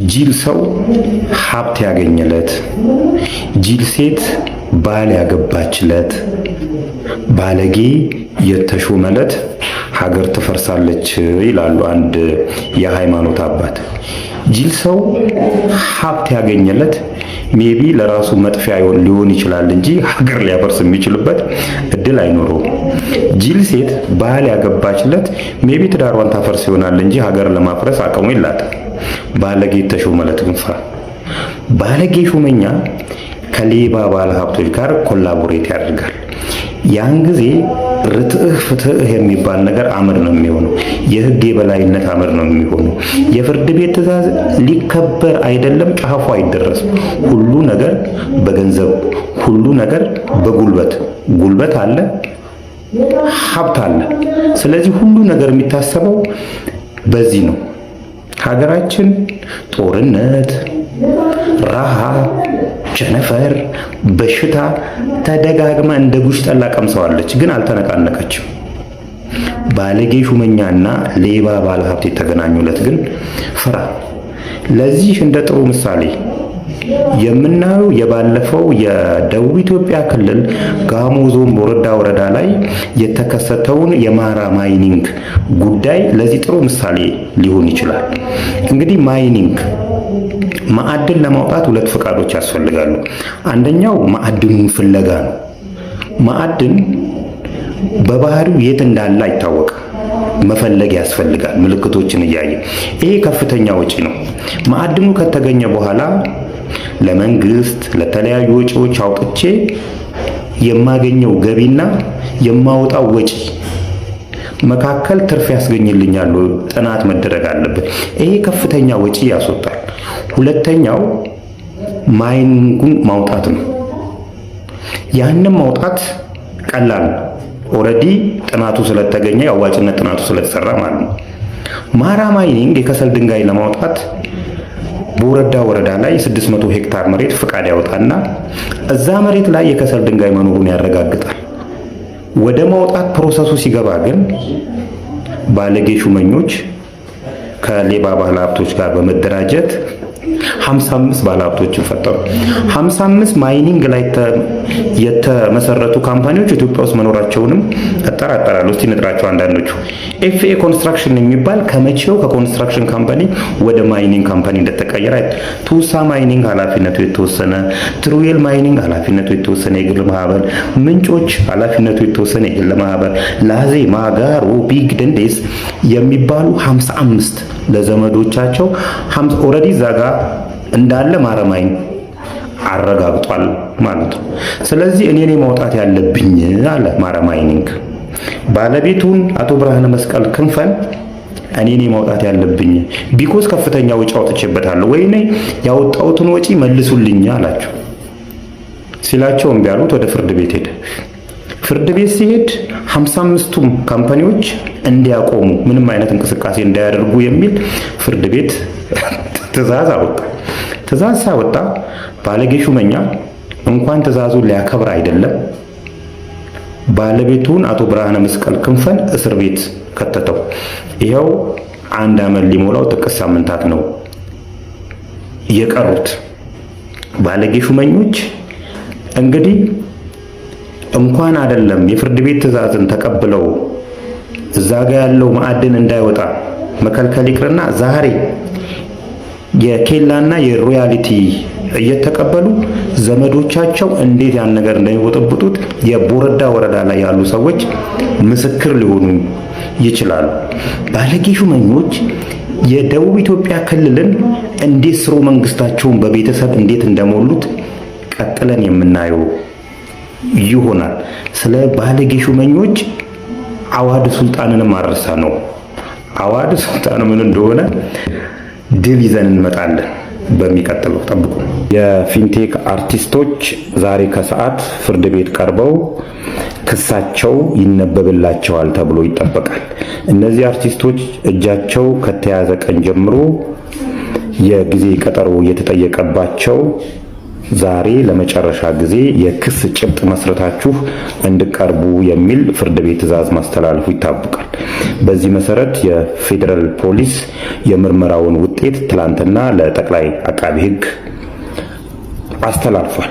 ጅል ሰው ሀብት ያገኘለት፣ ጅል ሴት ባል ያገባችለት፣ ባለጌ የተሾመለት ሀገር ትፈርሳለች ይላሉ አንድ የሃይማኖት አባት። ጅል ሰው ሀብት ያገኘለት ሜቢ ለራሱ መጥፊያ ሊሆን ይችላል እንጂ ሀገር ሊያፈርስ የሚችልበት እድል አይኖረውም። ጅል ሴት ባል ያገባችለት ሜቢ ትዳሯን ታፈርስ ይሆናል እንጂ ሀገር ለማፍረስ አቅሙ የላትም። ባለጌ ተሾመለት ግን ፍራ። ባለጌ ሹመኛ ከሌባ ባለ ሀብቶች ጋር ኮላቦሬት ያደርጋል። ያን ጊዜ ርትዕህ ፍትህ የሚባል ነገር አመድ ነው የሚሆነው። የህግ የበላይነት አመድ ነው የሚሆነው። የፍርድ ቤት ትዕዛዝ ሊከበር አይደለም ጫፉ አይደረስም። ሁሉ ነገር በገንዘብ፣ ሁሉ ነገር በጉልበት፣ ጉልበት አለ፣ ሀብት አለ። ስለዚህ ሁሉ ነገር የሚታሰበው በዚህ ነው። ሀገራችን ጦርነት፣ ረሃብ፣ ቸነፈር፣ በሽታ ተደጋግማ እንደ ጉሽ ጠላ ቀምሰዋለች፣ ግን አልተነቃነቀችም። ባለጌ ሹመኛና ሌባ ባለሀብት የተገናኙለት ግን ፍራ። ለዚህ እንደ ጥሩ ምሳሌ የምናየው የባለፈው የደቡብ ኢትዮጵያ ክልል ጋሞ ዞን ቦረዳ ወረዳ ላይ የተከሰተውን የማራ ማይኒንግ ጉዳይ ለዚህ ጥሩ ምሳሌ ሊሆን ይችላል። እንግዲህ ማይኒንግ ማዕድን ለማውጣት ሁለት ፈቃዶች ያስፈልጋሉ። አንደኛው ማዕድኑን ፍለጋ ነው። ማዕድን በባህሪው የት እንዳለ አይታወቅም። መፈለግ ያስፈልጋል፣ ምልክቶችን እያየ። ይሄ ከፍተኛ ወጪ ነው። ማዕድኑ ከተገኘ በኋላ ለመንግስት ለተለያዩ ወጪዎች አውጥቼ የማገኘው ገቢና የማወጣው ወጪ መካከል ትርፍ ያስገኝልኛል ጥናት መደረግ አለበት። ይሄ ከፍተኛ ወጪ ያስወጣል። ሁለተኛው ማይኒንጉን ማውጣት ነው። ያንን ማውጣት ቀላል ነው። ኦልሬዲ ጥናቱ ስለተገኘ የአዋጭነት ጥናቱ ስለተሰራ ማለት ነው። ማራ ማይኒንግ የከሰል ድንጋይ ለማውጣት ቦረዳ ወረዳ ላይ 600 ሄክታር መሬት ፍቃድ ያወጣና እዛ መሬት ላይ የከሰል ድንጋይ መኖሩን ያረጋግጣል። ወደ ማውጣት ፕሮሰሱ ሲገባ ግን ባለጌ ሹመኞች ከሌባ ባለሀብቶች ጋር በመደራጀት 55 ባለሀብቶችን ፈጠሩ። 55 ማይኒንግ ላይ የተመሰረቱ ካምፓኒዎች ኢትዮጵያ ውስጥ መኖራቸውንም እጠራጠራለሁ። እስቲ ንጥራቸው አንዳንዶቹ። ኤፍኤ ኮንስትራክሽን የሚባል ከመቼው ከኮንስትራክሽን ካምፓኒ ወደ ማይኒንግ ካምፓኒ እንደተቀየረ፣ ቱሳ ማይኒንግ ኃላፊነቱ የተወሰነ፣ ትሩዌል ማይኒንግ ኃላፊነቱ የተወሰነ የግል ማህበር፣ ምንጮች ኃላፊነቱ የተወሰነ የግል ማህበር፣ ላዜ፣ ማጋሮ፣ ቢግ ደንዴስ የሚባሉ 55 ለዘመዶቻቸው ኦልሬዲ ዛጋ እንዳለ ማረማይን አረጋግጧል ማለት ነው። ስለዚህ እኔ ማውጣት ያለብኝ አለ ማረማይኒንግ ባለቤቱን አቶ ብርሃነ መስቀል ክንፈን እኔ ማውጣት ያለብኝ ቢኮዝ ከፍተኛ ወጪ አውጥቼበታለሁ፣ ወይኔ ያወጣሁትን ወጪ መልሱልኝ አላቸው። ሲላቸው እምቢ አሉት። ወደ ፍርድ ቤት ሄደ። ፍርድ ቤት ሲሄድ 55ቱም ካምፓኒዎች እንዲያቆሙ ምንም አይነት እንቅስቃሴ እንዳያደርጉ የሚል ፍርድ ቤት ትዕዛዝ አወጣ። ትዕዛዝ ሳወጣ ባለጌ ሹመኛ እንኳን ትዕዛዙን ሊያከብር አይደለም ባለቤቱን አቶ ብርሃነ መስቀል ክንፈን እስር ቤት ከተተው። ይኸው 1 ዓመት ሊሞላው ጥቂት ሳምንታት ነው የቀሩት። ባለጌ ሹመኞች እንግዲህ እንኳን አይደለም የፍርድ ቤት ትዕዛዝን ተቀብለው እዛ ጋር ያለው ማዕድን እንዳይወጣ መከልከል ይቅርና ዛሬ የኬላና የሮያሊቲ እየተቀበሉ ዘመዶቻቸው እንዴት ያን ነገር እንደሚወጠብጡት የቦረዳ ወረዳ ላይ ያሉ ሰዎች ምስክር ሊሆኑ ይችላሉ። ባለጌ ሹመኞች የደቡብ ኢትዮጵያ ክልልን እንዴት ስሩ መንግስታቸውን በቤተሰብ እንዴት እንደሞሉት ቀጥለን የምናየው ይሆናል። ስለ ባለጌ ሹመኞች አዋድ ሱልጣንንም አረሳ ነው። አዋድ ሱልጣን ምን እንደሆነ ድል ይዘን እንመጣለን። በሚቀጥለው ጠብቁ። የፊንቴክ አርቲስቶች ዛሬ ከሰዓት ፍርድ ቤት ቀርበው ክሳቸው ይነበብላቸዋል ተብሎ ይጠበቃል። እነዚህ አርቲስቶች እጃቸው ከተያዘ ቀን ጀምሮ የጊዜ ቀጠሮ እየተጠየቀባቸው ዛሬ ለመጨረሻ ጊዜ የክስ ጭብጥ መስረታችሁ እንድቀርቡ የሚል ፍርድ ቤት ትዕዛዝ ማስተላለፉ ይታወቃል። በዚህ መሰረት የፌዴራል ፖሊስ የምርመራውን ውጤት ትላንትና ለጠቅላይ አቃቢ ሕግ አስተላልፏል።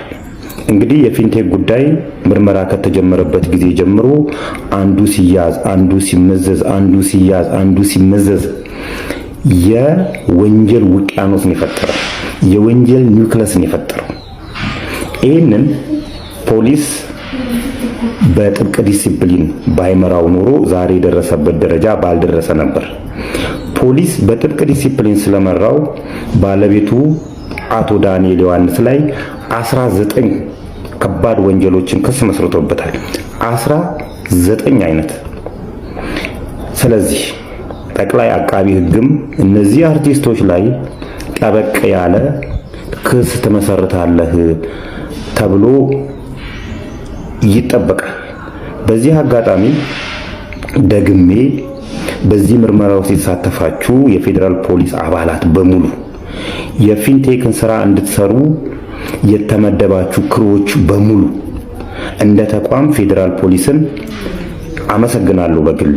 እንግዲህ የፊንቴክ ጉዳይ ምርመራ ከተጀመረበት ጊዜ ጀምሮ አንዱ ሲያዝ፣ አንዱ ሲመዘዝ፣ አንዱ ሲያዝ፣ አንዱ ሲመዘዝ የወንጀል ውቅያኖስን የፈጠረው የወንጀል ኒውክለስን የፈጠረው ይህንን ፖሊስ በጥብቅ ዲሲፕሊን ባይመራው ኖሮ ዛሬ የደረሰበት ደረጃ ባልደረሰ ነበር። ፖሊስ በጥብቅ ዲሲፕሊን ስለመራው ባለቤቱ አቶ ዳንኤል ዮሐንስ ላይ 19 ከባድ ወንጀሎችን ክስ መስርቶበታል። 19 አይነት። ስለዚህ ጠቅላይ አቃቢ ሕግም እነዚህ አርቲስቶች ላይ ጠበቅ ያለ ክስ ትመሰርታለህ ተብሎ ይጠበቃል። በዚህ አጋጣሚ ደግሜ በዚህ ምርመራ ውስጥ የተሳተፋችሁ የፌዴራል ፖሊስ አባላት በሙሉ የፊንቴክን ስራ እንድትሰሩ የተመደባችሁ ክሮች በሙሉ እንደ ተቋም ፌዴራል ፖሊስን አመሰግናለሁ። በግሌ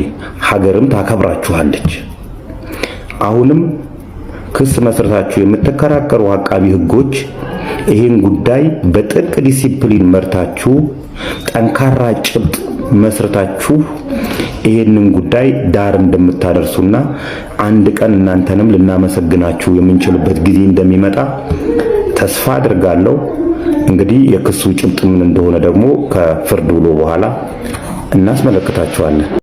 ሀገርም ታከብራችኋለች። አሁንም ክስ መስርታችሁ የምትከራከሩ አቃቢ ሕጎች ይህን ጉዳይ በጥብቅ ዲሲፕሊን መርታችሁ ጠንካራ ጭብጥ መስርታችሁ ይህንን ጉዳይ ዳር እንደምታደርሱና አንድ ቀን እናንተንም ልናመሰግናችሁ የምንችልበት ጊዜ እንደሚመጣ ተስፋ አድርጋለሁ። እንግዲህ የክሱ ጭብጥ ምን እንደሆነ ደግሞ ከፍርድ ውሎ በኋላ እናስመለክታችኋለን።